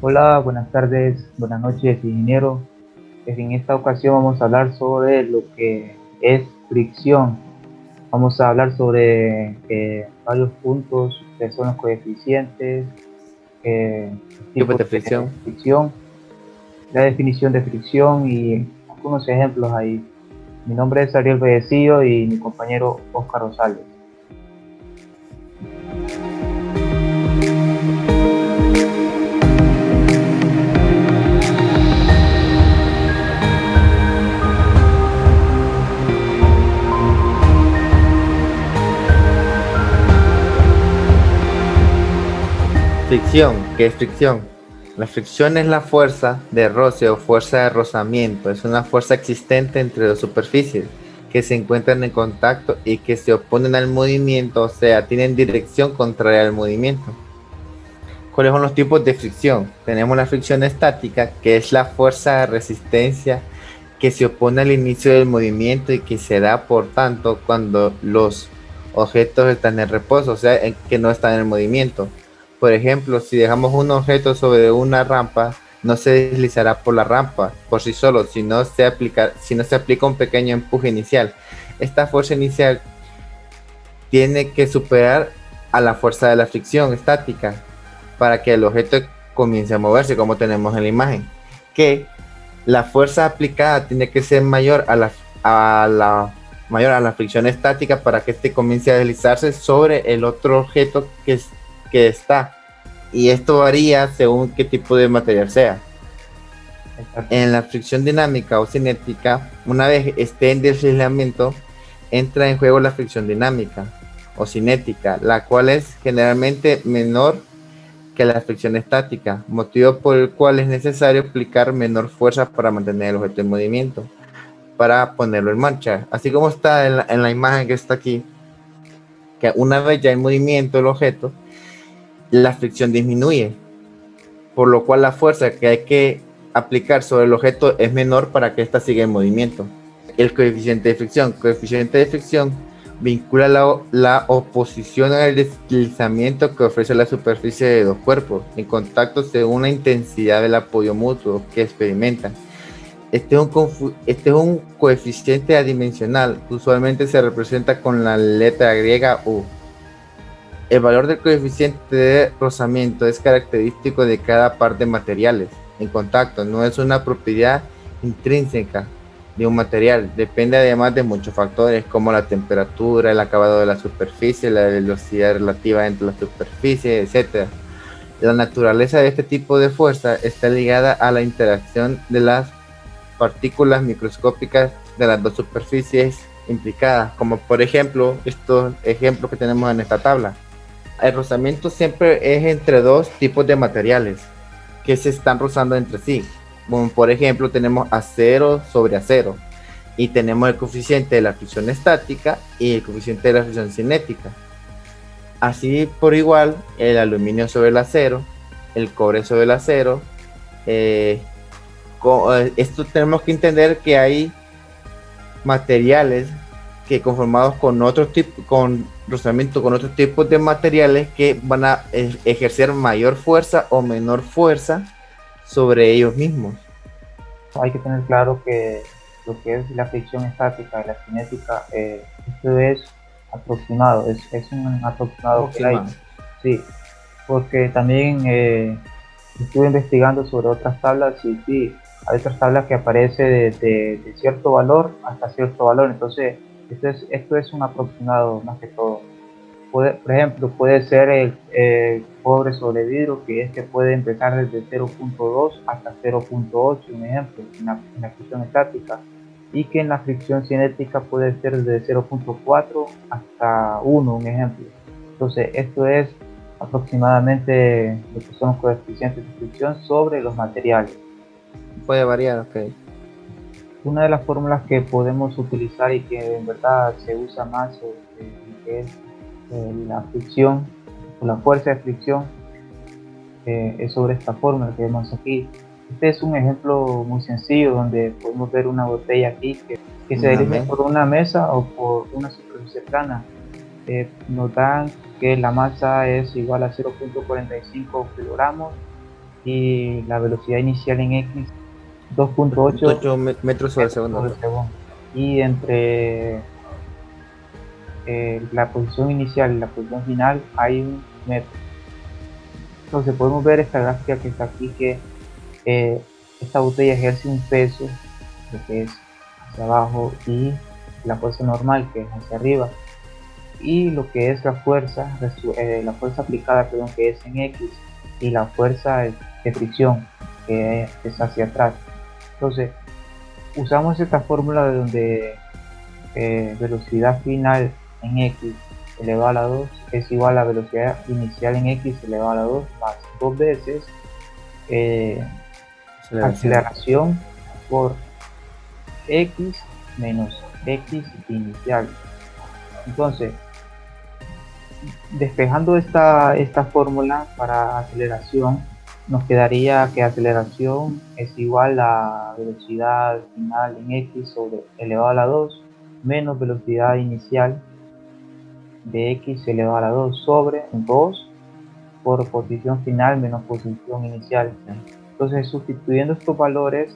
Hola, buenas tardes, buenas noches, ingeniero. En esta ocasión vamos a hablar sobre lo que es fricción. Vamos a hablar sobre varios puntos que son los coeficientes, Tipos tipos de de fricción. fricción, la definición de fricción y algunos ejemplos ahí. Mi nombre es Ariel Bellecillo y mi compañero Oscar Rosales. Fricción, ¿qué es fricción? La fricción es la fuerza de roce o fuerza de rozamiento. Es una fuerza existente entre dos superficies que se encuentran en contacto y que se oponen al movimiento, o sea, tienen dirección contraria al movimiento. ¿Cuáles son los tipos de fricción? Tenemos la fricción estática, que es la fuerza de resistencia que se opone al inicio del movimiento y que se da, por tanto, cuando los objetos están en reposo, o sea, que no están en movimiento. Por ejemplo, si dejamos un objeto sobre una rampa, no se deslizará por la rampa por sí solo, si no se aplica un pequeño empuje inicial. Esta fuerza inicial tiene que superar a la fuerza de la fricción estática para que el objeto comience a moverse, como tenemos en la imagen. Que la fuerza aplicada tiene que ser mayor a la fricción estática para que este comience a deslizarse sobre el otro objeto que está. Y esto varía según qué tipo de material sea. Exacto. En la fricción dinámica o cinética, una vez esté en deslizamiento, entra en juego la fricción dinámica o cinética, la cual es generalmente menor que la fricción estática, motivo por el cual es necesario aplicar menor fuerza para mantener el objeto en movimiento, para ponerlo en marcha. Así como está en la imagen que está aquí, que una vez ya en movimiento el objeto, la fricción disminuye, por lo cual la fuerza que hay que aplicar sobre el objeto es menor para que ésta siga en movimiento. El coeficiente de fricción. Coeficiente de fricción vincula la oposición al deslizamiento que ofrece la superficie de dos cuerpos en contacto según la intensidad del apoyo mutuo que experimentan. Este es un coeficiente adimensional, usualmente se representa con la letra griega U. El valor del coeficiente de rozamiento es característico de cada par de materiales en contacto, no es una propiedad intrínseca de un material, depende además de muchos factores como la temperatura, el acabado de la superficie, la velocidad relativa entre las superficies, etc. La naturaleza de este tipo de fuerza está ligada a la interacción de las partículas microscópicas de las dos superficies implicadas, como por ejemplo estos ejemplos que tenemos en esta tabla. El rozamiento siempre es entre dos tipos de materiales que se están rozando entre sí. Como por ejemplo tenemos acero sobre acero y tenemos el coeficiente de la fricción estática y el coeficiente de la fricción cinética. Así por igual el aluminio sobre el acero, el cobre sobre el acero. eh, Esto tenemos que entender que hay materiales que conformados con otros tipos, con rozamiento con otros tipos de materiales que van a ejercer mayor fuerza o menor fuerza sobre ellos mismos. Hay que tener claro que lo que es la fricción estática y la cinética, esto es aproximado, es un aproximado que hay, Aproximado. sí, porque también estuve investigando sobre otras tablas y sí, hay otras tablas que aparece de cierto valor hasta cierto valor, entonces esto es un aproximado más que todo. Por ejemplo, puede ser el cobre sobre vidrio, que es que puede empezar desde 0.2 hasta 0.8, un ejemplo, en la fricción estática, y que en la fricción cinética puede ser desde 0.4 hasta 1, un ejemplo. Entonces, esto es aproximadamente lo que son los coeficientes de fricción sobre los materiales. Puede variar, ok. Una de las fórmulas que podemos utilizar y que en verdad se usa más que es la fricción o la fuerza de fricción es sobre esta fórmula que vemos aquí. Este es un ejemplo muy sencillo donde podemos ver una botella aquí que se Una dirige mes. por una mesa o por una superficie plana. Nos dan que la masa es igual a 0.45 kilogramos y la velocidad inicial en X 2.8 metros sobre segundo. Y entre la posición inicial y la posición final hay un metro. Entonces podemos ver esta gráfica que está aquí, que esta botella ejerce un peso, lo que es hacia abajo, y la fuerza normal, que es hacia arriba, y lo que es la fuerza aplicada, que es en X, y la fuerza de fricción, que es hacia atrás. Entonces usamos esta fórmula de donde velocidad final en X elevado a la 2 es igual a velocidad inicial en X elevado a la 2 más 2 veces aceleración por X menos X inicial. Entonces, despejando esta fórmula para aceleración, nos quedaría que aceleración es igual a velocidad final en X sobre elevado a la 2 menos velocidad inicial de X elevado a la 2 sobre 2 por posición final menos posición inicial. Entonces, sustituyendo estos valores,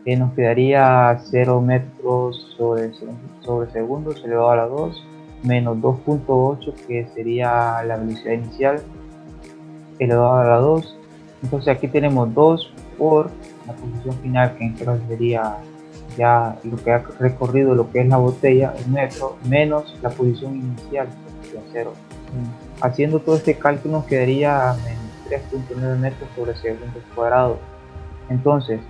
nos quedaría 0 metros sobre segundos elevado a la 2 menos 2.8, que sería la velocidad inicial elevado a la 2. Entonces aquí tenemos 2 por la posición final, que en este caso sería ya lo que ha recorrido lo que es la botella, el metro, menos la posición inicial, que es 0. Haciendo todo este cálculo nos quedaría menos 3.9 metros sobre segundos cuadrados. Entonces,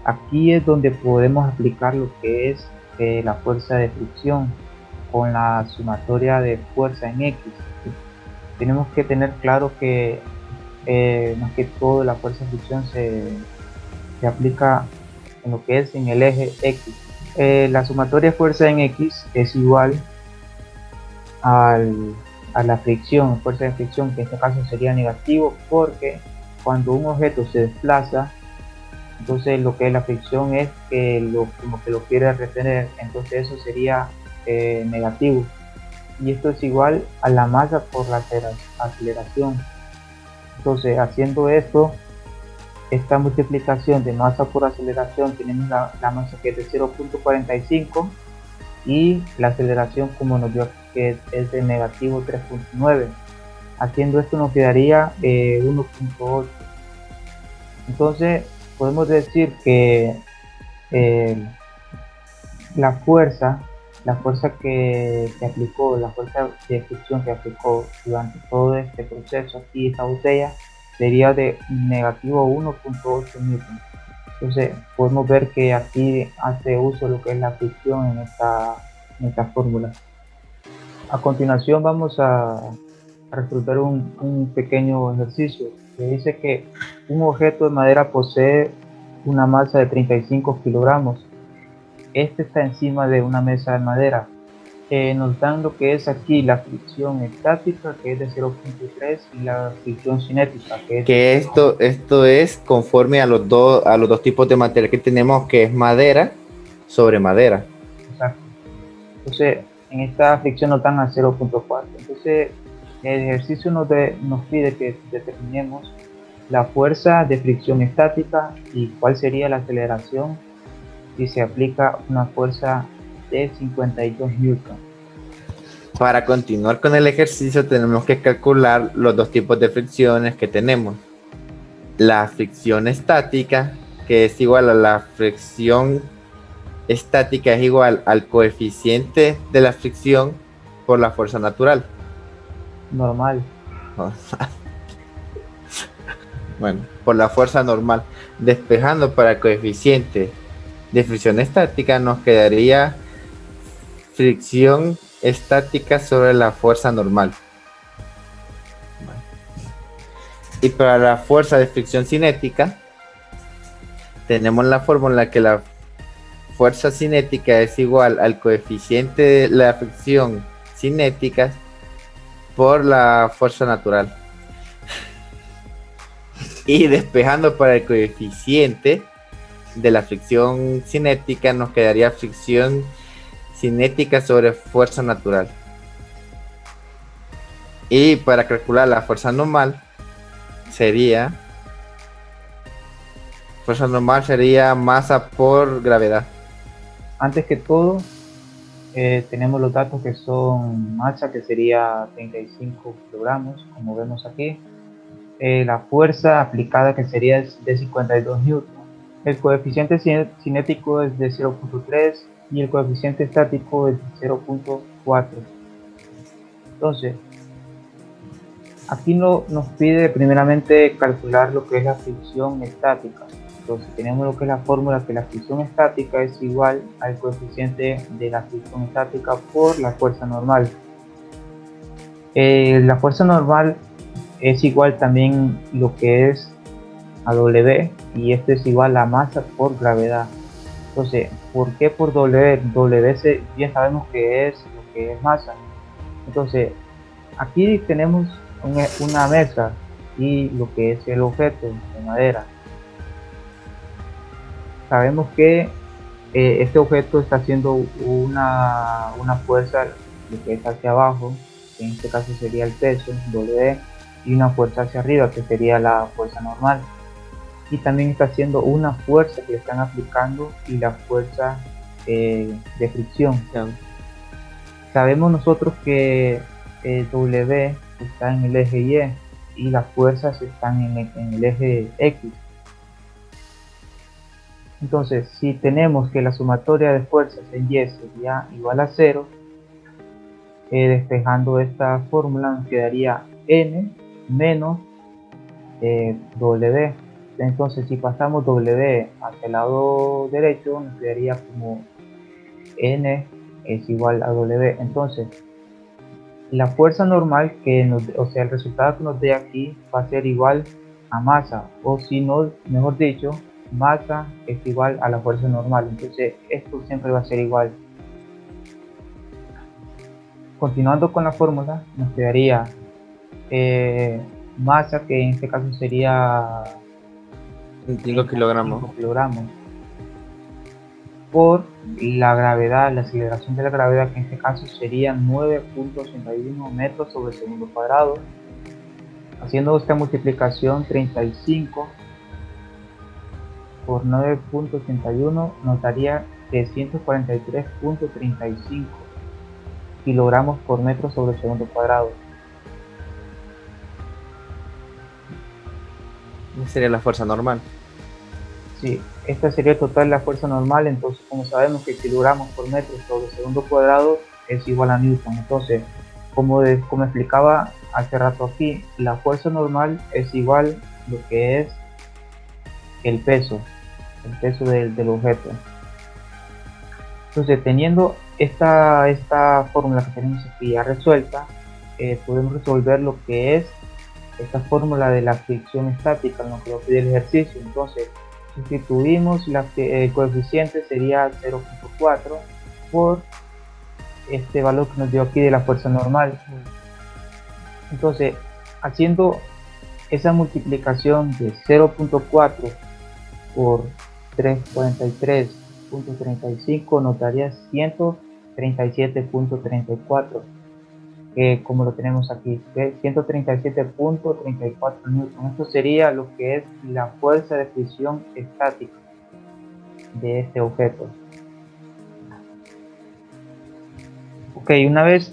aquí es donde podemos aplicar lo que es la fuerza de fricción con la sumatoria de fuerza en X. Tenemos que tener claro que más que todo la fuerza de fricción se aplica en lo que es en el eje X. La sumatoria de fuerza en X es igual a la fricción, fuerza de fricción, que en este caso sería negativo, porque cuando un objeto se desplaza, entonces lo que es la fricción es que como que lo quiere retener, entonces eso sería negativo, y esto es igual a la masa por la aceleración. Entonces, haciendo esto, esta multiplicación de masa por aceleración, tenemos la masa que es de 0.45 y la aceleración, como nos dio, que es de negativo 3.9. Haciendo esto nos quedaría 1.8. Entonces podemos decir que la fuerza que aplicó, la fuerza de fricción que aplicó durante todo este proceso aquí, esta botella, sería de negativo 1.8 newton. Entonces podemos ver que aquí hace uso de lo que es la fricción en esta fórmula. A continuación vamos a resolver un pequeño ejercicio que dice que un objeto de madera posee una masa de 35 kilogramos. Este está encima de una mesa de madera. Nos dan lo que es aquí la fricción estática, que es de 0.3, y la fricción cinética, que es que esto es conforme a los dos tipos de material que tenemos, que es madera sobre madera. Exacto. Entonces, en esta fricción nos dan a 0.4. Entonces, el ejercicio nos pide que determinemos la fuerza de fricción estática y cuál sería la aceleración si se aplica una fuerza de 52 newton. Para continuar con el ejercicio tenemos que calcular los dos tipos de fricciones que tenemos. La fricción estática, que es igual a la fricción estática, es igual al coeficiente de la fricción por la fuerza natural. Normal. Bueno, por la fuerza normal. Despejando para el coeficiente de fricción estática, nos quedaría fricción estática sobre la fuerza normal. Y para la fuerza de fricción cinética, tenemos la fórmula que la fuerza cinética es igual al coeficiente de la fricción cinética por la fuerza natural. Y despejando para el coeficiente de la fricción cinética, nos quedaría fricción cinética sobre fuerza natural. Y para calcular la fuerza normal sería Fuerza normal sería masa por gravedad. Antes que todo, tenemos los datos que son masa, que sería 35 kilogramos, como vemos aquí. La fuerza aplicada, que sería de 52 newton. El coeficiente cinético es de 0.3 y el coeficiente estático es de 0.4. Entonces, aquí nos pide primeramente calcular lo que es la fricción estática. Entonces tenemos lo que es la fórmula, que la fricción estática es igual al coeficiente de la fricción estática por la fuerza normal. La fuerza normal es igual también lo que es a W, y esto es igual a masa por gravedad. Entonces, ¿por qué por W? W ya sabemos que es lo que es masa. Entonces, aquí tenemos una mesa y lo que es el objeto de madera. Sabemos que este objeto está haciendo una fuerza, lo que es hacia abajo, que en este caso sería el peso, W, y una fuerza hacia arriba, que sería la fuerza normal. Y también está haciendo una fuerza que le están aplicando, y la fuerza de fricción. Sabemos nosotros que W está en el eje Y las fuerzas están en el eje X. Entonces, si tenemos que la sumatoria de fuerzas en Y sería igual a 0, despejando esta fórmula nos quedaría N menos W. Entonces, si pasamos W hacia el lado derecho, nos quedaría como N es igual a W. Entonces, la fuerza normal, o sea, el resultado que nos dé aquí va a ser igual a masa, o si no, mejor dicho, masa es igual a la fuerza normal. Entonces esto siempre va a ser igual. Continuando con la fórmula, nos quedaría masa, que en este caso sería 5 kilogramos. Por la gravedad, la aceleración de la gravedad, que en este caso sería 9.81 metros sobre segundo cuadrado. Haciendo esta multiplicación, 35 por 9.81 nos daría 343.35 kilogramos por metro sobre segundo cuadrado. Esa sería la fuerza normal. Sí, esta sería el total de la fuerza normal. Entonces, como sabemos que kilogramos por metro sobre segundo cuadrado es igual a newton, entonces como explicaba hace rato aquí, la fuerza normal es igual lo que es el peso del objeto. Entonces, teniendo esta fórmula que tenemos aquí ya resuelta, podemos resolver lo que es esta fórmula de la fricción estática, en lo que lo pide el ejercicio. Entonces, sustituimos el coeficiente, sería 0.4 por este valor que nos dio aquí de la fuerza normal. Entonces, haciendo esa multiplicación de 0.4 por 343.35 nos daría 137.34, como lo tenemos aquí, 137.34 newton. Esto sería lo que es la fuerza de fricción estática de este objeto. Ok, una vez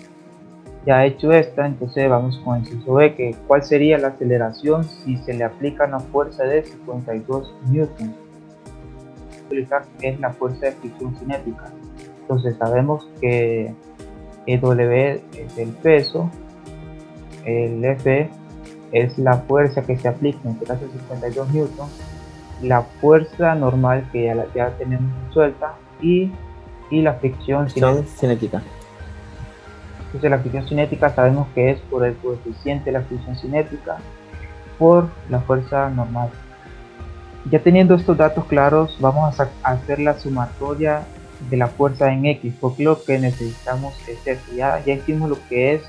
ya hecho esta, entonces vamos con el inciso B, que cuál sería la aceleración si se le aplica una fuerza de 52 newton. Utilizar que es la fuerza de fricción cinética. Entonces sabemos que W es el peso, el F es la fuerza que se aplica, en este caso 52 newton, la fuerza normal que ya tenemos resuelta, y la fricción cinética. Entonces la fricción cinética sabemos que es por el coeficiente de la fricción cinética por la fuerza normal. Ya teniendo estos datos claros, vamos a hacer la sumatoria de la fuerza en X, porque lo que necesitamos es esto. Ya hicimos lo que es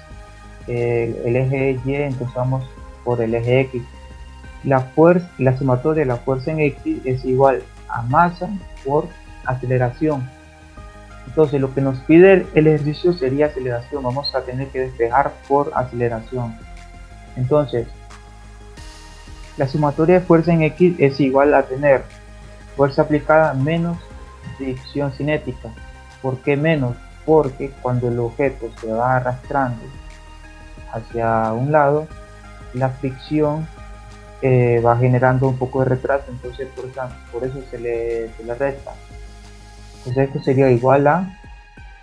el eje Y, entonces vamos por el eje X. La sumatoria de la fuerza en X es igual a masa por aceleración. Entonces lo que nos pide el ejercicio sería aceleración. Vamos a tener que despejar por aceleración. Entonces la sumatoria de fuerza en X es igual a tener fuerza aplicada menos fricción cinética. ¿Por qué menos? Porque cuando el objeto se va arrastrando hacia un lado, la fricción va generando un poco de retraso, entonces por eso se le resta. Entonces esto sería igual a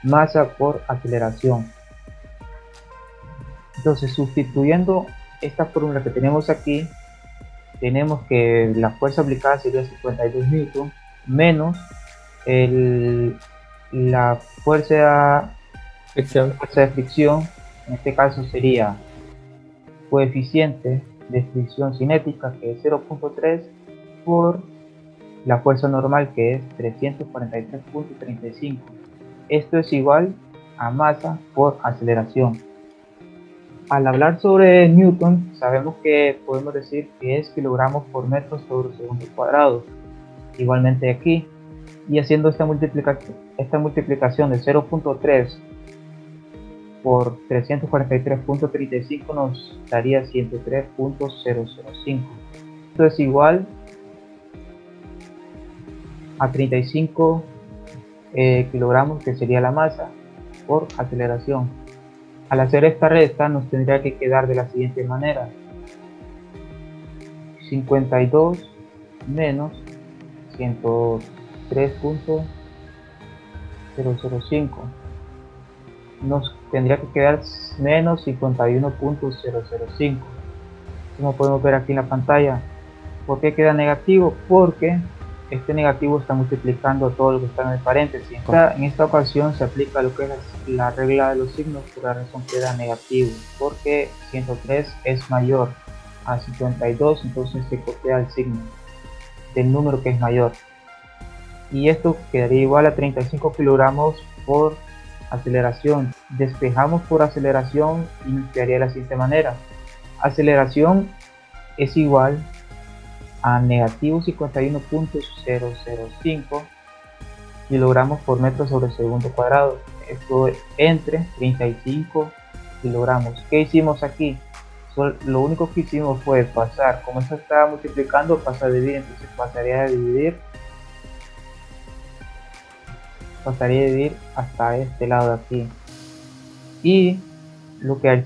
masa por aceleración. Entonces, sustituyendo esta fórmula que tenemos aquí, tenemos que la fuerza aplicada sería 52 newton menos la fuerza de fricción, en este caso sería coeficiente de fricción cinética, que es 0.3, por la fuerza normal, que es 343.35. Esto es igual a masa por aceleración. Al hablar sobre Newton, sabemos que podemos decir que es kilogramos por metro sobre segundo cuadrado. Igualmente aquí, y haciendo esta multiplicación de 0.3 por 343.35 nos daría 103.005. Esto es igual a 35 kilogramos, que sería la masa por aceleración. Al hacer esta resta nos tendría que quedar de la siguiente manera: 52 menos 103.005 nos tendría que quedar menos 51.005. Como podemos ver aquí en la pantalla. ¿Por qué queda negativo? Porque este negativo está multiplicando todo lo que está en el paréntesis. En esta ocasión se aplica lo que es la regla de los signos, por la razón queda negativo, porque 103 es mayor a 52, entonces se copia el signo del número que es mayor, y esto quedaría igual a 35 kilogramos por aceleración. Despejamos por aceleración y nos quedaría de la siguiente manera: aceleración es igual a negativo 51.005 kilogramos por metro sobre segundo cuadrado. Esto entre 35 kilogramos. ¿Qué hicimos aquí? Lo único que hicimos fue pasar, como esto estaba multiplicando, pasa a dividir, entonces pasaría a dividir hasta este lado de aquí, y lo que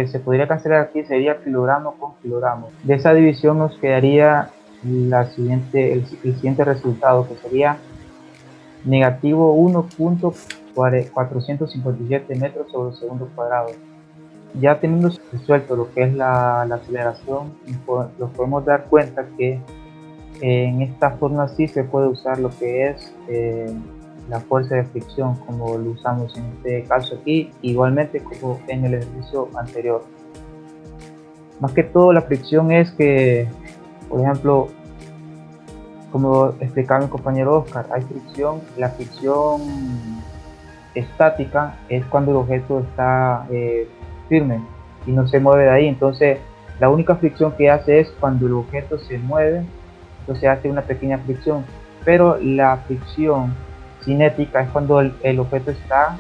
se podría cancelar aquí sería kilogramo con kilogramo. De esa división nos quedaría el siguiente resultado, que sería negativo 1.457 metros sobre segundo cuadrado. Ya teniendo resuelto lo que es la aceleración, nos podemos dar cuenta que en esta forma sí se puede usar lo que es la fuerza de fricción, como lo usamos en este caso aquí, igualmente como en el ejercicio anterior. Más que todo, la fricción es que, por ejemplo, como explicaba mi compañero Oscar, hay fricción. La fricción estática es cuando el objeto está firme y no se mueve de ahí. Entonces la única fricción que hace es cuando el objeto se mueve, entonces hace una pequeña fricción. Pero la fricción cinética es cuando el objeto está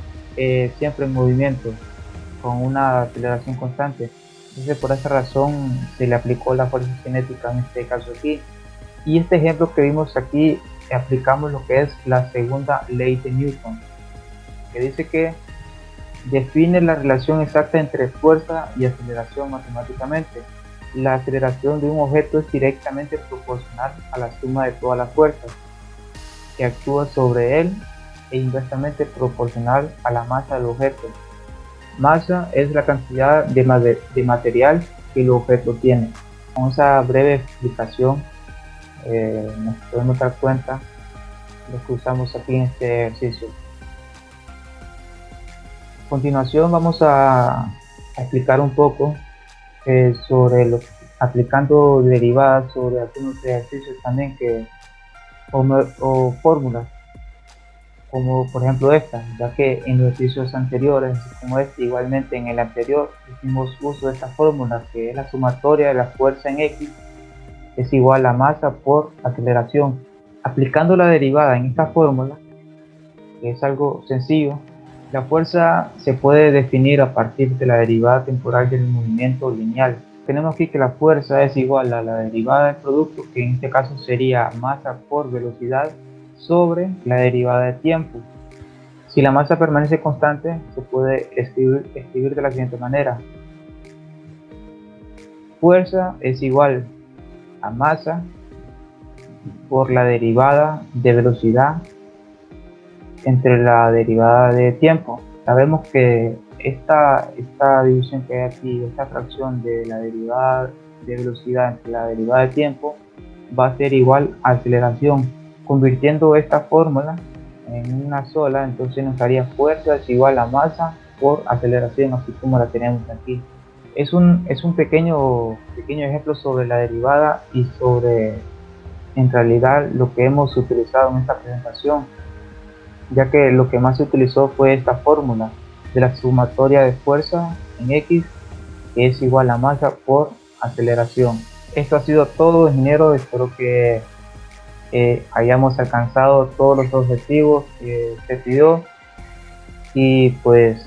siempre en movimiento, con una aceleración constante. Entonces por esa razón se le aplicó la fuerza cinética en este caso aquí. Y este ejemplo que vimos aquí, aplicamos lo que es la segunda ley de Newton, que dice que define la relación exacta entre fuerza y aceleración matemáticamente. La aceleración de un objeto es directamente proporcional a la suma de todas las fuerzas que actúan sobre él, e inversamente proporcional a la masa del objeto. Masa es la cantidad de material que el objeto tiene. Con esa breve explicación nos podemos dar cuenta de lo que usamos aquí en este ejercicio. A continuación vamos a explicar un poco sobre aplicando derivadas sobre algunos ejercicios también o fórmulas, como por ejemplo esta, ya que en los ejercicios anteriores, como este, igualmente en el anterior, hicimos uso de esta fórmula, que es la sumatoria de la fuerza en X es igual a masa por aceleración. Aplicando la derivada en esta fórmula, que es algo sencillo, la fuerza se puede definir a partir de la derivada temporal del movimiento lineal. tenemos aquí que la fuerza es igual a la derivada del producto, que en este caso sería masa por velocidad, sobre la derivada de tiempo. Si la masa permanece constante, se puede escribir de la siguiente manera: fuerza es igual a masa por la derivada de velocidad entre la derivada de tiempo. Sabemos que esta división que hay aquí, esta fracción de la derivada de velocidad entre la derivada de tiempo, va a ser igual a aceleración. Convirtiendo esta fórmula en una sola, entonces nos daría fuerza es igual a masa por aceleración, así como la tenemos aquí. Es un pequeño ejemplo sobre la derivada y sobre, en realidad, lo que hemos utilizado en esta presentación, ya que lo que más se utilizó fue esta fórmula de la sumatoria de fuerza en X, que es igual a masa por aceleración. Esto ha sido todo, ingeniero. Espero que hayamos alcanzado todos los objetivos que se pidió y pues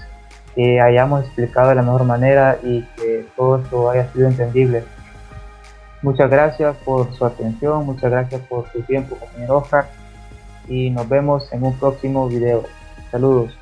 que hayamos explicado de la mejor manera y que todo esto haya sido entendible. Muchas gracias por su atención, muchas gracias por su tiempo, compañero Oscar, y nos vemos en un próximo video. Saludos.